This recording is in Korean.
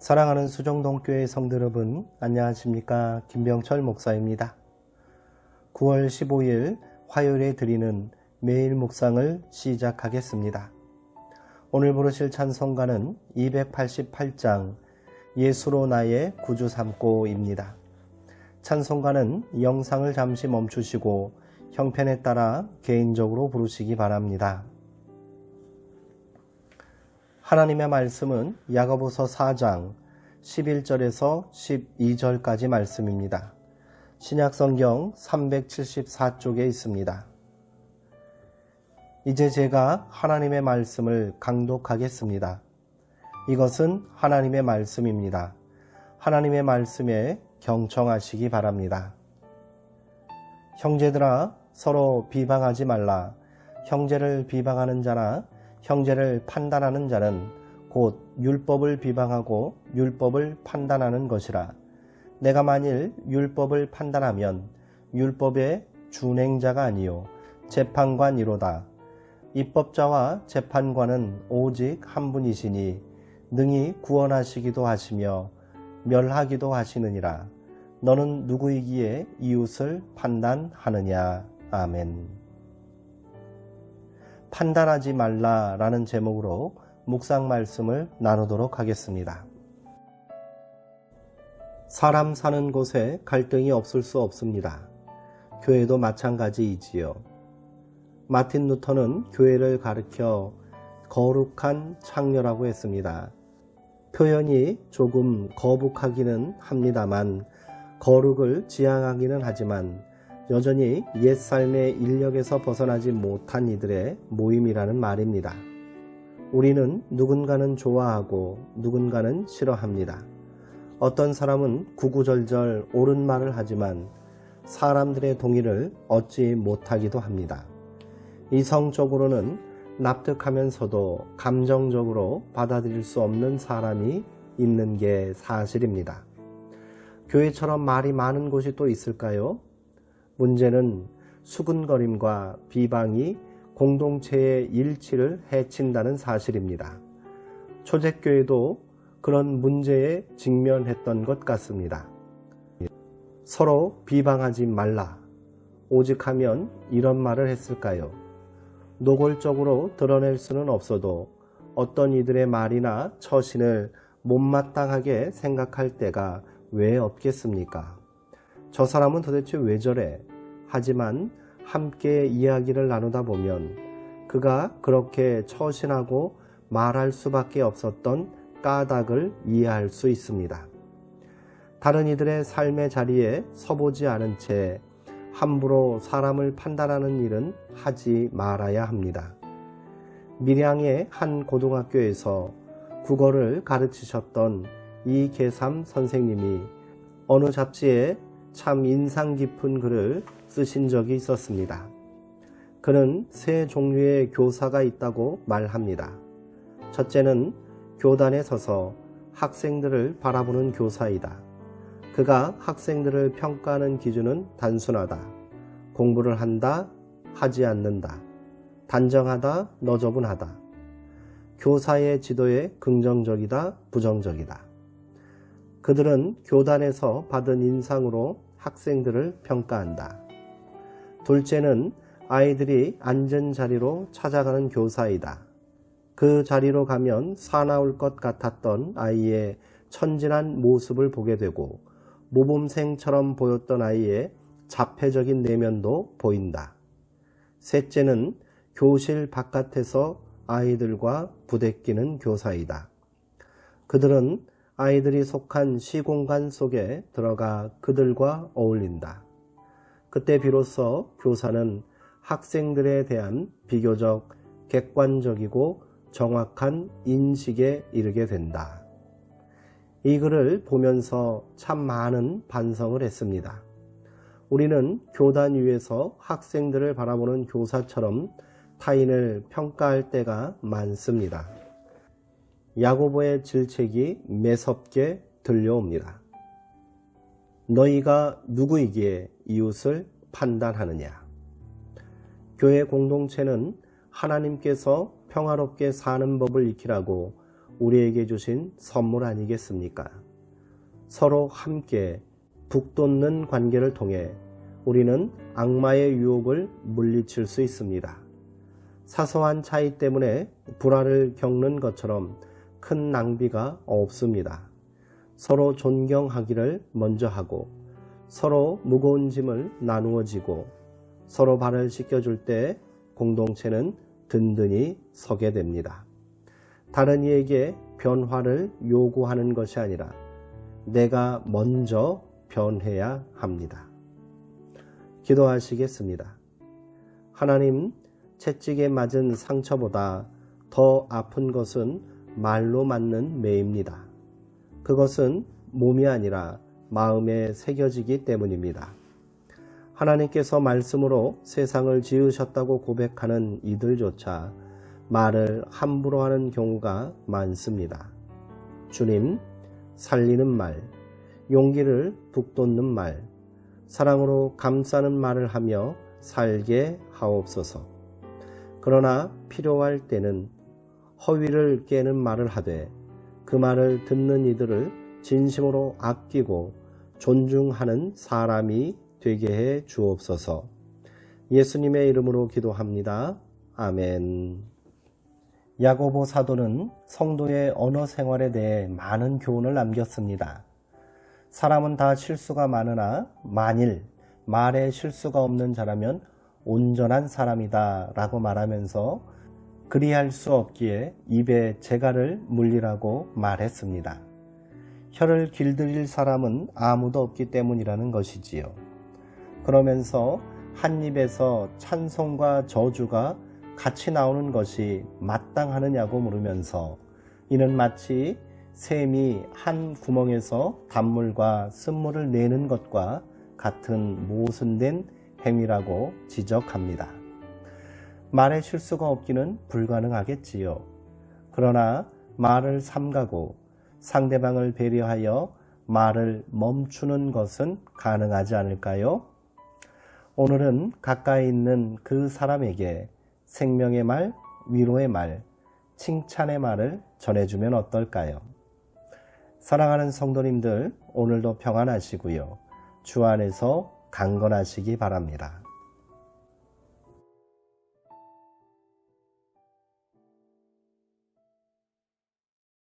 사랑하는 수정동교회 성도 여러분, 안녕하십니까? 김병철 목사입니다. 9월 15일 화요일에 드리는 매일 묵상을 시작하겠습니다. 오늘 부르실 찬송가는 288장 예수로 나의 구주 삼고입니다. 찬송가는 영상을 잠시 멈추시고 형편에 따라 개인적으로 부르시기 바랍니다. 하나님의 말씀은 야고보서 4장 11절에서 12절까지 말씀입니다. 신약성경 374쪽에 있습니다. 이제 제가 하나님의 말씀을 강독하겠습니다. 이것은 하나님의 말씀입니다. 하나님의 말씀에 경청하시기 바랍니다. 형제들아, 서로 비방하지 말라. 형제를 비방하는 자나 형제를 판단하는 자는 곧 율법을 비방하고 율법을 판단하는 것이라. 내가 만일 율법을 판단하면 율법의 준행자가 아니요 재판관이로다. 입법자와 재판관은 오직 한 분이시니 능히 구원하시기도 하시며 멸하기도 하시느니라. 너는 누구이기에 이웃을 판단하느냐. 아멘. 판단하지 말라라는 제목으로 묵상 말씀을 나누도록 하겠습니다. 사람 사는 곳에 갈등이 없을 수 없습니다. 교회도 마찬가지이지요. 마틴 루터는 교회를 가리켜 거룩한 창녀라고 했습니다. 표현이 조금 거북하기는 합니다만 거룩을 지향하기는 하지만 여전히 옛삶의 인력에서 벗어나지 못한 이들의 모임이라는 말입니다. 우리는 누군가는 좋아하고 누군가는 싫어합니다. 어떤 사람은 구구절절 옳은 말을 하지만 사람들의 동의를 얻지 못하기도 합니다. 이성적으로는 납득하면서도 감정적으로 받아들일 수 없는 사람이 있는 게 사실입니다. 교회처럼 말이 많은 곳이 또 있을까요? 문제는 수근거림과 비방이 공동체의 일치를 해친다는 사실입니다. 초대교회도 그런 문제에 직면했던 것 같습니다. 서로 비방하지 말라. 오직 하면 이런 말을 했을까요? 노골적으로 드러낼 수는 없어도 어떤 이들의 말이나 처신을 못마땅하게 생각할 때가 왜 없겠습니까? 저 사람은 도대체 왜 저래? 하지만 함께 이야기를 나누다 보면 그가 그렇게 처신하고 말할 수밖에 없었던 까닭을 이해할 수 있습니다. 다른 이들의 삶의 자리에 서보지 않은 채 함부로 사람을 판단하는 일은 하지 말아야 합니다. 밀양의 한 고등학교에서 국어를 가르치셨던 이계삼 선생님이 어느 잡지에 참 인상 깊은 글을 쓰신 적이 있었습니다. 그는 세 종류의 교사가 있다고 말합니다. 첫째는 교단에 서서 학생들을 바라보는 교사이다. 그가 학생들을 평가하는 기준은 단순하다. 공부를 한다, 하지 않는다. 단정하다, 너저분하다. 교사의 지도에 긍정적이다, 부정적이다. 그들은 교단에서 받은 인상으로 학생들을 평가한다. 둘째는 아이들이 앉은 자리로 찾아가는 교사이다. 그 자리로 가면 사나울 것 같았던 아이의 천진한 모습을 보게 되고 모범생처럼 보였던 아이의 자폐적인 내면도 보인다. 셋째는 교실 바깥에서 아이들과 부대끼는 교사이다. 그들은 아이들이 속한 시공간 속에 들어가 그들과 어울린다. 그때 비로소 교사는 학생들에 대한 비교적 객관적이고 정확한 인식에 이르게 된다. 이 글을 보면서 참 많은 반성을 했습니다. 우리는 교단 위에서 학생들을 바라보는 교사처럼 타인을 평가할 때가 많습니다. 야고보의 질책이 매섭게 들려옵니다. 너희가 누구이기에 이웃을 판단하느냐. 교회 공동체는 하나님께서 평화롭게 사는 법을 익히라고 우리에게 주신 선물 아니겠습니까? 서로 함께 북돋는 관계를 통해 우리는 악마의 유혹을 물리칠 수 있습니다. 사소한 차이 때문에 불화를 겪는 것처럼 큰 낭비가 없습니다. 서로 존경하기를 먼저 하고 서로 무거운 짐을 나누어 지고 서로 발을 씻겨줄 때 공동체는 든든히 서게 됩니다. 다른 이에게 변화를 요구하는 것이 아니라 내가 먼저 변해야 합니다. 기도하시겠습니다. 하나님, 채찍에 맞은 상처보다 더 아픈 것은 말로 맞는 매입니다. 그것은 몸이 아니라 마음에 새겨지기 때문입니다. 하나님께서 말씀으로 세상을 지으셨다고 고백하는 이들조차 말을 함부로 하는 경우가 많습니다. 주님, 살리는 말, 용기를 북돋는 말, 사랑으로 감싸는 말을 하며 살게 하옵소서. 그러나 필요할 때는 허위를 깨는 말을 하되 그 말을 듣는 이들을 진심으로 아끼고 존중하는 사람이 되게 해 주옵소서. 예수님의 이름으로 기도합니다. 아멘. 야고보 사도는 성도의 언어 생활에 대해 많은 교훈을 남겼습니다. 사람은 다 실수가 많으나 만일 말에 실수가 없는 자라면 온전한 사람이다 라고 말하면서 그리할 수 없기에 입에 재갈을 물리라고 말했습니다. 혀를 길들일 사람은 아무도 없기 때문이라는 것이지요. 그러면서 한 입에서 찬송과 저주가 같이 나오는 것이 마땅하느냐고 물으면서 이는 마치 샘이 한 구멍에서 단물과 쓴물을 내는 것과 같은 모순된 행위라고 지적합니다. 말에 실수가 없기는 불가능하겠지요. 그러나 말을 삼가고 상대방을 배려하여 말을 멈추는 것은 가능하지 않을까요? 오늘은 가까이 있는 그 사람에게 생명의 말, 위로의 말, 칭찬의 말을 전해주면 어떨까요? 사랑하는 성도님들, 오늘도 평안하시고요. 주 안에서 강건하시기 바랍니다.